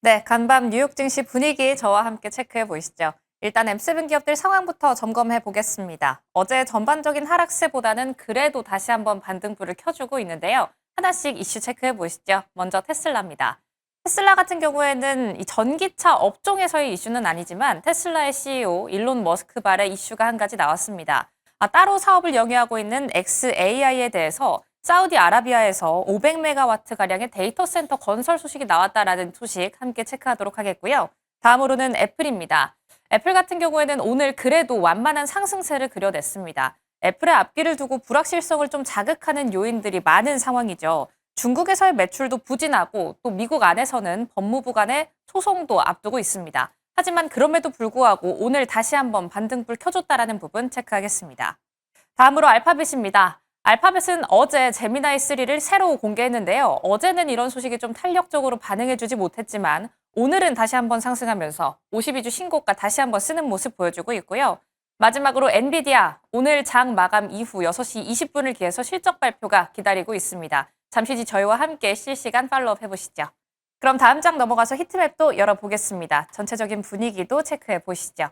네, 간밤 뉴욕 증시 분위기 저와 함께 체크해 보시죠. 일단 M7 기업들 상황부터 점검해 보겠습니다. 어제 전반적인 하락세보다는 그래도 다시 한번 반등불을 켜주고 있는데요. 하나씩 이슈 체크해 보시죠. 먼저 테슬라입니다. 테슬라 같은 경우에는 이 전기차 업종에서의 이슈는 아니지만 테슬라의 CEO 일론 머스크 발의 이슈가 한 가지 나왔습니다. 따로 사업을 영위하고 있는 xAI에 대해서 사우디아라비아에서 500메가와트가량의 데이터 센터 건설 소식이 나왔다라는 소식 함께 체크하도록 하겠고요. 다음으로는 애플입니다. 애플 같은 경우에는 오늘 그래도 완만한 상승세를 그려냈습니다. 애플의 앞길을 두고 불확실성을 좀 자극하는 요인들이 많은 상황이죠. 중국에서의 매출도 부진하고 또 미국 안에서는 법무부 간의 소송도 앞두고 있습니다. 하지만 그럼에도 불구하고 오늘 다시 한번 반등불 켜줬다라는 부분 체크하겠습니다. 다음으로 알파벳입니다. 알파벳은 어제 제미나이 3를 새로 공개했는데요. 어제는 이런 소식이 좀 탄력적으로 반응해주지 못했지만 오늘은 다시 한번 상승하면서 52주 신고가 다시 한번 쓰는 모습 보여주고 있고요. 마지막으로 엔비디아, 오늘 장 마감 이후 6시 20분을 기해서 실적 발표가 기다리고 있습니다. 잠시 뒤 저희와 함께 실시간 팔로우업 해보시죠. 그럼 다음 장 넘어가서 히트맵도 열어보겠습니다. 전체적인 분위기도 체크해 보시죠.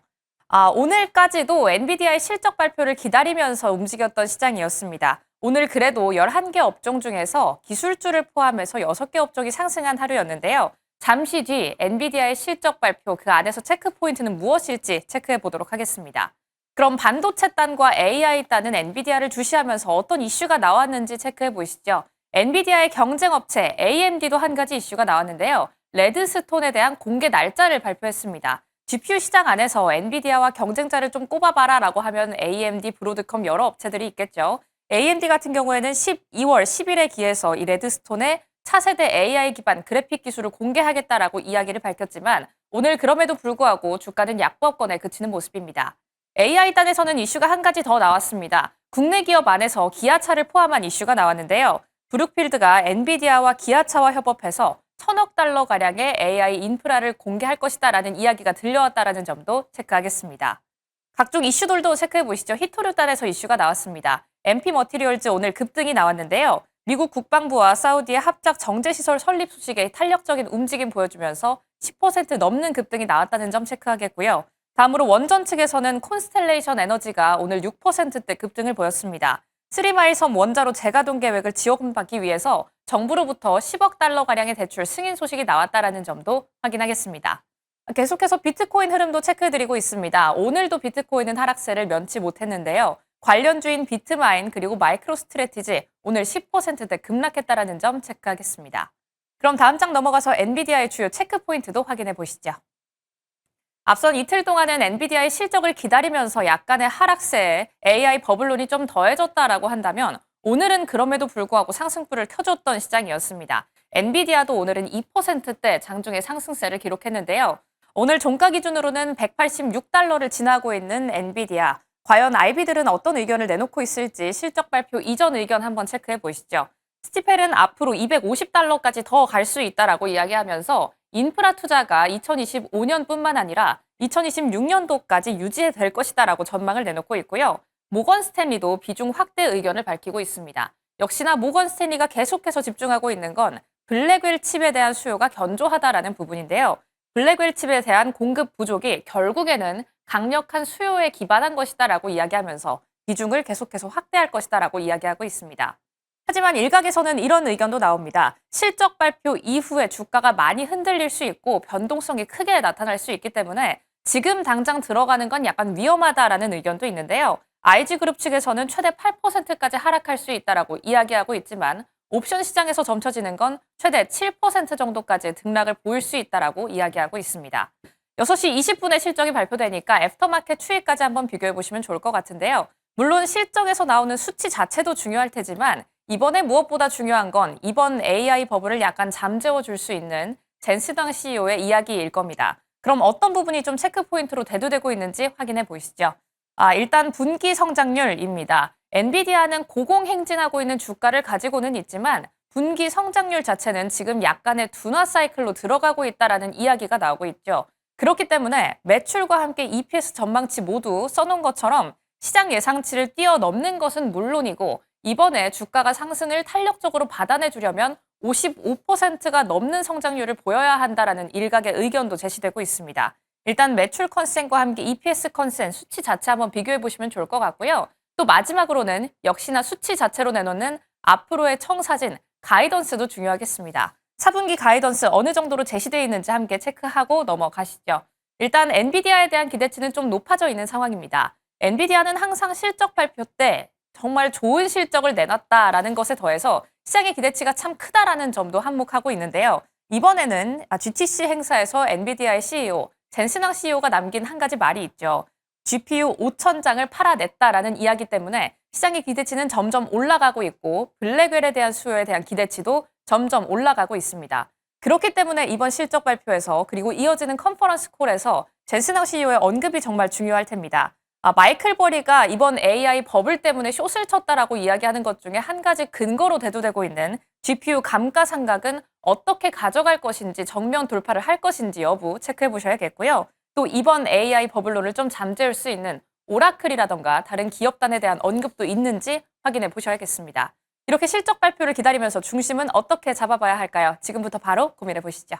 오늘까지도 엔비디아의 실적 발표를 기다리면서 움직였던 시장이었습니다. 오늘 그래도 11개 업종 중에서 기술주를 포함해서 6개 업종이 상승한 하루였는데요. 잠시 뒤 엔비디아의 실적 발표 그 안에서 체크 포인트는 무엇일지 체크해 보도록 하겠습니다. 그럼 반도체단과 AI단은 엔비디아를 주시하면서 어떤 이슈가 나왔는지 체크해 보시죠. 엔비디아의 경쟁업체 AMD도 한 가지 이슈가 나왔는데요. 레드스톤에 대한 공개 날짜를 발표했습니다. GPU 시장 안에서 엔비디아와 경쟁자를 좀 꼽아봐라 라고 하면 AMD, 브로드컴 여러 업체들이 있겠죠. AMD 같은 경우에는 12월 10일에 기해서 이 레드스톤의 차세대 AI 기반 그래픽 기술을 공개하겠다라고 이야기를 밝혔지만 오늘 그럼에도 불구하고 주가는 약보합권에 그치는 모습입니다. AI단에서는 이슈가 한 가지 더 나왔습니다. 국내 기업 안에서 기아차를 포함한 이슈가 나왔는데요. 브룩필드가 엔비디아와 기아차와 협업해서 1,000억 달러 가량의 AI 인프라를 공개할 것이다라는 이야기가 들려왔다라는 점도 체크하겠습니다. 각종 이슈들도 체크해 보시죠. 히토류단에서 이슈가 나왔습니다. MP 머티리얼즈 오늘 급등이 나왔는데요. 미국 국방부와 사우디의 합작 정제시설 설립 소식에 탄력적인 움직임 보여주면서 10% 넘는 급등이 나왔다는 점 체크하겠고요. 다음으로 원전 측에서는 콘스텔레이션 에너지가 오늘 6%대 급등을 보였습니다. 3마일 섬 원자로 재가동 계획을 지원받기 위해서 정부로부터 10억 달러가량의 대출 승인 소식이 나왔다라는 점도 확인하겠습니다. 계속해서 비트코인 흐름도 체크해드리고 있습니다. 오늘도 비트코인은 하락세를 면치 못했는데요. 관련주인 비트마인 그리고 마이크로스트래티지 오늘 10%대 급락했다라는 점 체크하겠습니다. 그럼 다음 장 넘어가서 엔비디아의 주요 체크 포인트도 확인해 보시죠. 앞선 이틀 동안은 엔비디아의 실적을 기다리면서 약간의 하락세에 AI 버블론이 좀 더해졌다라고 한다면 오늘은 그럼에도 불구하고 상승불을 켜줬던 시장이었습니다. 엔비디아도 오늘은 2%대 장중의 상승세를 기록했는데요. 오늘 종가 기준으로는 186달러를 지나고 있는 엔비디아. 과연 IB들은 어떤 의견을 내놓고 있을지 실적 발표 이전 의견 한번 체크해 보시죠. 스티펠은 앞으로 250달러까지 더 갈 수 있다라고 이야기하면서 인프라 투자가 2025년뿐만 아니라 2026년도까지 유지될 것이다라고 전망을 내놓고 있고요. 모건 스탠리도 비중 확대 의견을 밝히고 있습니다. 역시나 모건 스탠리가 계속해서 집중하고 있는 건 블랙웰 칩에 대한 수요가 견조하다라는 부분인데요. 블랙웰 칩에 대한 공급 부족이 결국에는 강력한 수요에 기반한 것이다라고 이야기하면서 비중을 계속해서 확대할 것이다라고 이야기하고 있습니다. 하지만 일각에서는 이런 의견도 나옵니다. 실적 발표 이후에 주가가 많이 흔들릴 수 있고 변동성이 크게 나타날 수 있기 때문에 지금 당장 들어가는 건 약간 위험하다라는 의견도 있는데요. IG그룹 측에서는 최대 8%까지 하락할 수 있다라고 이야기하고 있지만 옵션 시장에서 점쳐지는 건 최대 7% 정도까지 등락을 보일 수 있다라고 이야기하고 있습니다. 6시 20분에 실적이 발표되니까 애프터마켓 추이까지 한번 비교해 보시면 좋을 것 같은데요. 물론 실적에서 나오는 수치 자체도 중요할 테지만 이번에 무엇보다 중요한 건 이번 AI 버블을 약간 잠재워 줄 수 있는 젠스당 CEO의 이야기일 겁니다. 그럼 어떤 부분이 좀 체크 포인트로 대두되고 있는지 확인해 보시죠. 일단 분기 성장률입니다. 엔비디아는 고공행진하고 있는 주가를 가지고는 있지만 분기 성장률 자체는 지금 약간의 둔화 사이클로 들어가고 있다라는 이야기가 나오고 있죠. 그렇기 때문에 매출과 함께 EPS 전망치 모두 써놓은 것처럼 시장 예상치를 뛰어넘는 것은 물론이고 이번에 주가가 상승을 탄력적으로 받아내주려면 55%가 넘는 성장률을 보여야 한다라는 일각의 의견도 제시되고 있습니다. 일단 매출 컨센과 함께 EPS 컨센 수치 자체 한번 비교해 보시면 좋을 것 같고요. 또 마지막으로는 역시나 수치 자체로 내놓는 앞으로의 청사진, 가이던스도 중요하겠습니다. 4분기 가이던스 어느 정도로 제시되어 있는지 함께 체크하고 넘어가시죠. 일단 엔비디아에 대한 기대치는 좀 높아져 있는 상황입니다. 엔비디아는 항상 실적 발표 때 정말 좋은 실적을 내놨다라는 것에 더해서 시장의 기대치가 참 크다라는 점도 한몫하고 있는데요. 이번에는 GTC 행사에서 엔비디아의 CEO, 젠슨왕 CEO가 남긴 한 가지 말이 있죠. GPU 5,000장을 팔아냈다라는 이야기 때문에 시장의 기대치는 점점 올라가고 있고 블랙웰에 대한 수요에 대한 기대치도 점점 올라가고 있습니다. 그렇기 때문에 이번 실적 발표에서 그리고 이어지는 컨퍼런스 콜에서 젠슨왕 CEO의 언급이 정말 중요할 텐니다. 마이클 버리가 이번 AI 버블 때문에 숏을 쳤다라고 이야기하는 것 중에 한 가지 근거로 대두되고 있는 GPU 감가상각은 어떻게 가져갈 것인지 정면 돌파를 할 것인지 여부 체크해 보셔야겠고요. 또 이번 AI 버블론을 좀 잠재울 수 있는 오라클이라던가 다른 기업단에 대한 언급도 있는지 확인해 보셔야겠습니다. 이렇게 실적 발표를 기다리면서 중심은 어떻게 잡아봐야 할까요? 지금부터 바로 고민해 보시죠.